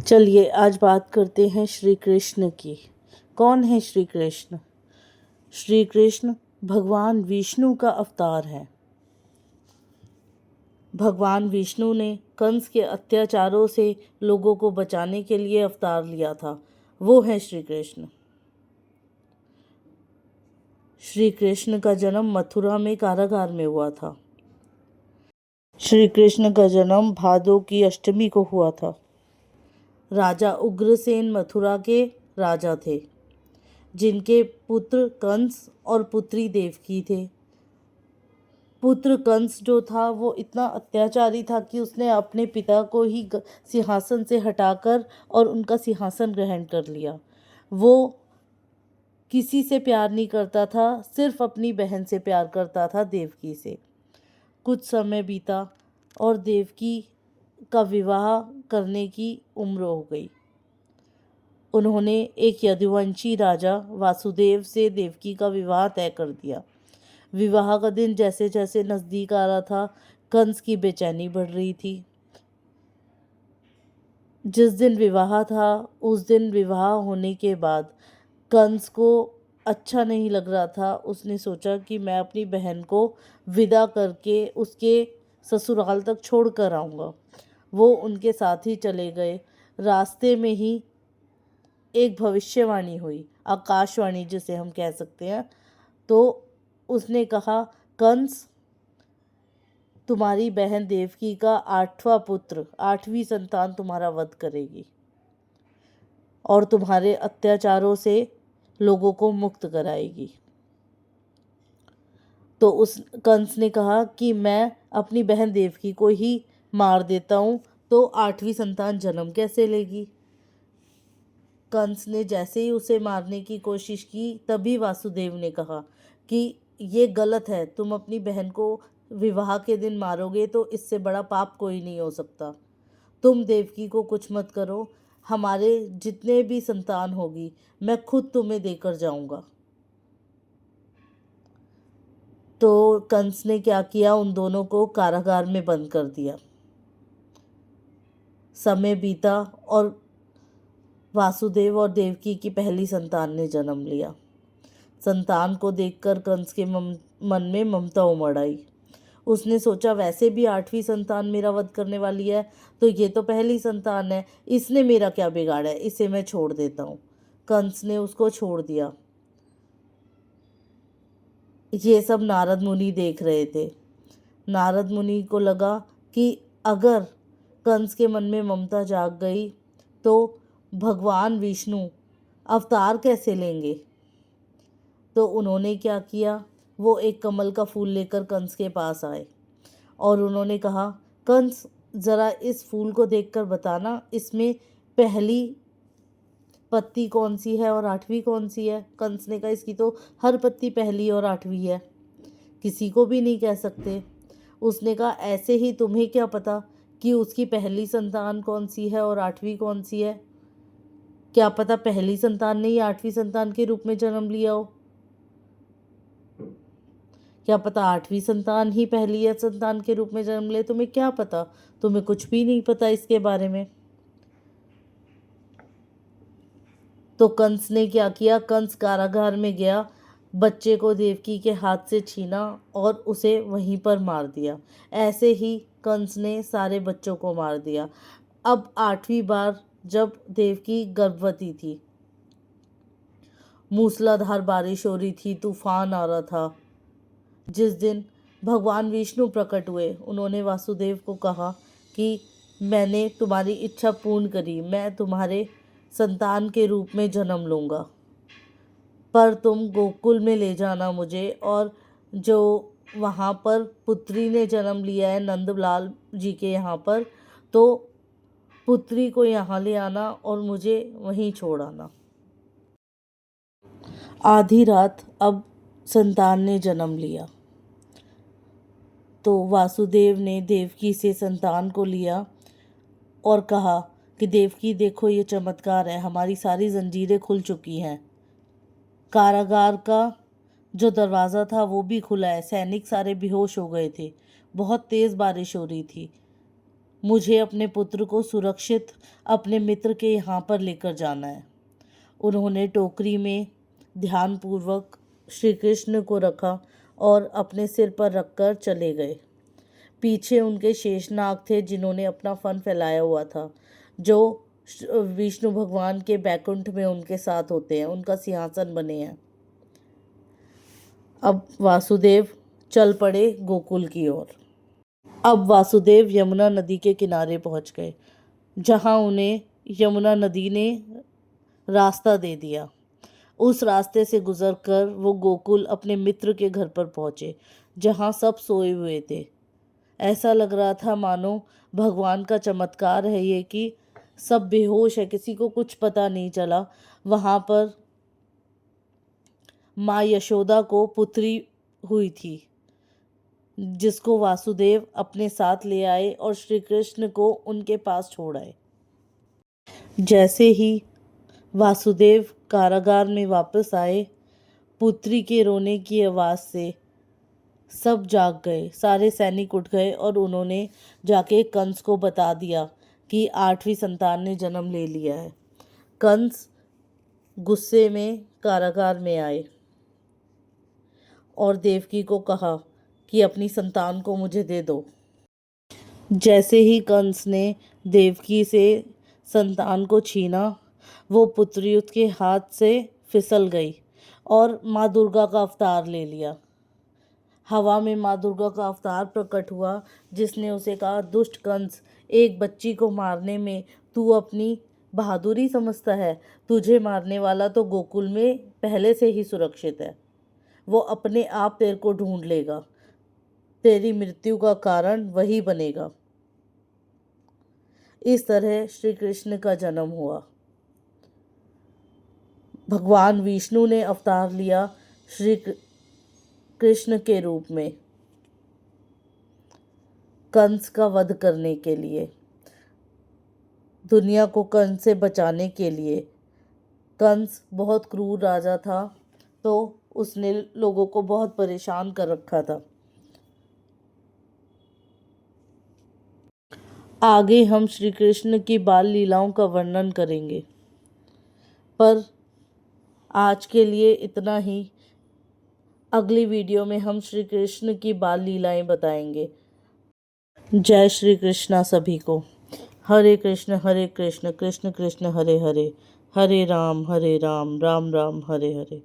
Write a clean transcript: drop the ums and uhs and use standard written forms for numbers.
चलिए आज बात करते हैं श्री कृष्ण की। कौन है श्री कृष्ण? श्री कृष्ण भगवान विष्णु का अवतार है। भगवान विष्णु ने कंस के अत्याचारों से लोगों को बचाने के लिए अवतार लिया था। वो है श्री कृष्ण। श्री कृष्ण का जन्म मथुरा में कारागार में हुआ था। श्री कृष्ण का जन्म भादो की अष्टमी को हुआ था। राजा उग्रसेन मथुरा के राजा थे, जिनके पुत्र कंस और पुत्री देवकी थे। पुत्र कंस जो था वो इतना अत्याचारी था कि उसने अपने पिता को ही सिंहासन से हटाकर और उनका सिंहासन ग्रहण कर लिया। वो किसी से प्यार नहीं करता था, सिर्फ अपनी बहन से प्यार करता था, देवकी से। कुछ समय बीता और देवकी का विवाह करने की उम्र हो गई। उन्होंने एक यदुवंशी राजा वासुदेव से देवकी का विवाह तय कर दिया। विवाह का दिन जैसे जैसे नज़दीक आ रहा था, कंस की बेचैनी बढ़ रही थी। जिस दिन विवाह था उस दिन विवाह होने के बाद कंस को अच्छा नहीं लग रहा था। उसने सोचा कि मैं अपनी बहन को विदा करके उसके ससुराल तक छोड़ कर आऊँगा। वो उनके साथ ही चले गए। रास्ते में ही एक भविष्यवाणी हुई, आकाशवाणी जिसे हम कह सकते हैं। तो उसने कहा, कंस, तुम्हारी बहन देवकी का 8वां पुत्र, 8वीं संतान तुम्हारा वध करेगी और तुम्हारे अत्याचारों से लोगों को मुक्त कराएगी। तो उस कंस ने कहा कि मैं अपनी बहन देवकी को ही मार देता हूँ, तो 8वीं संतान जन्म कैसे लेगी? कंस ने जैसे ही उसे मारने की कोशिश की, तभी वासुदेव ने कहा कि ये गलत है, तुम अपनी बहन को विवाह के दिन मारोगे तो इससे बड़ा पाप कोई नहीं हो सकता। तुम देवकी को कुछ मत करो, हमारे जितने भी संतान होगी मैं खुद तुम्हें देकर जाऊंगा। तो कंस ने क्या किया, उन दोनों को कारागार में बंद कर दिया। समय बीता और वासुदेव और देवकी की पहली संतान ने जन्म लिया। संतान को देखकर कंस के मन में ममता उमड़ आई। उसने सोचा, वैसे भी 8वीं संतान मेरा वध करने वाली है, तो ये तो पहली संतान है, इसने मेरा क्या बिगाड़ा है, इसे मैं छोड़ देता हूँ। कंस ने उसको छोड़ दिया। ये सब नारद मुनि देख रहे थे। नारद मुनि को लगा कि अगर कंस के मन में ममता जाग गई तो भगवान विष्णु अवतार कैसे लेंगे। तो उन्होंने क्या किया, वो एक कमल का फूल लेकर कंस के पास आए और उन्होंने कहा, कंस, ज़रा इस फूल को देखकर बताना, इसमें पहली पत्ती कौन सी है और 8वीं कौन सी है। कंस ने कहा, इसकी तो हर पत्ती पहली और 8वीं है, किसी को भी नहीं कह सकते। उसने कहा, ऐसे ही तुम्हें क्या पता कि उसकी पहली संतान कौन सी है और 8वीं कौन सी है? क्या पता पहली संतान ने ही 8वीं संतान के रूप में जन्म लिया हो। क्या पता 8वीं संतान ही पहली संतान के रूप में जन्म ले। तुम्हें क्या पता? तुम्हें कुछ भी नहीं पता इसके बारे में। तो कंस ने क्या किया, कंस कारागार में गया, बच्चे को देवकी के हाथ से छीना और उसे वहीं पर मार दिया। ऐसे ही कंस ने सारे बच्चों को मार दिया। अब 8वीं बार जब देवकी गर्भवती थी, मूसलाधार बारिश हो रही थी, तूफान आ रहा था। जिस दिन भगवान विष्णु प्रकट हुए, उन्होंने वासुदेव को कहा कि मैंने तुम्हारी इच्छा पूर्ण करी, मैं तुम्हारे संतान के रूप में जन्म लूँगा, पर तुम गोकुल में ले जाना मुझे, और जो वहाँ पर पुत्री ने जन्म लिया है नंदलाल जी के यहाँ पर, तो पुत्री को यहाँ ले आना और मुझे वहीं छोड़ आना। आधी रात अब संतान ने जन्म लिया, तो वासुदेव ने देवकी से संतान को लिया और कहा कि देवकी, देखो ये चमत्कार है, हमारी सारी जंजीरें खुल चुकी हैं, कारागार का जो दरवाज़ा था वो भी खुला है, सैनिक सारे बेहोश हो गए थे, बहुत तेज़ बारिश हो रही थी, मुझे अपने पुत्र को सुरक्षित अपने मित्र के यहाँ पर लेकर जाना है। उन्होंने टोकरी में ध्यानपूर्वक श्री कृष्ण को रखा और अपने सिर पर रखकर चले गए। पीछे उनके शेषनाग थे, जिन्होंने अपना फन फैलाया हुआ था, जो विष्णु भगवान के बैकुंठ में उनके साथ होते हैं, उनका सिंहासन बने हैं। अब वासुदेव चल पड़े गोकुल की ओर। अब वासुदेव यमुना नदी के किनारे पहुंच गए, जहां उन्हें यमुना नदी ने रास्ता दे दिया। उस रास्ते से गुजरकर वो गोकुल अपने मित्र के घर पर पहुंचे, जहां सब सोए हुए थे। ऐसा लग रहा था मानो भगवान का चमत्कार है ये कि सब बेहोश है, किसी को कुछ पता नहीं चला। वहाँ पर माँ यशोदा को पुत्री हुई थी, जिसको वासुदेव अपने साथ ले आए और श्री कृष्ण को उनके पास छोड़ आए। जैसे ही वासुदेव कारागार में वापस आए, पुत्री के रोने की आवाज़ से सब जाग गए। सारे सैनिक उठ गए और उन्होंने जाके कंस को बता दिया कि 8वीं संतान ने जन्म ले लिया है। कंस गुस्से में कारागार में आए और देवकी को कहा कि अपनी संतान को मुझे दे दो। जैसे ही कंस ने देवकी से संतान को छीना, वो पुत्री उसके हाथ से फिसल गई और माँ दुर्गा का अवतार ले लिया। हवा में माँ दुर्गा का अवतार प्रकट हुआ, जिसने उसे कहा, दुष्ट कंस, एक बच्ची को मारने में तू अपनी बहादुरी समझता है? तुझे मारने वाला तो गोकुल में पहले से ही सुरक्षित है। वो अपने आप तेरे को ढूंढ लेगा। तेरी मृत्यु का कारण वही बनेगा। इस तरह श्री कृष्ण का जन्म हुआ। भगवान विष्णु ने अवतार लिया श्री कृष्ण के रूप में, कंस का वध करने के लिए, दुनिया को कंस से बचाने के लिए। कंस बहुत क्रूर राजा था, तो उसने लोगों को बहुत परेशान कर रखा था। आगे हम श्री कृष्ण की बाल लीलाओं का वर्णन करेंगे, पर आज के लिए इतना ही। अगली वीडियो में हम श्री कृष्ण की बाल लीलाएं बताएंगे। जय श्री कृष्णा सभी को। हरे कृष्ण कृष्ण कृष्ण हरे हरे, हरे राम राम राम हरे हरे।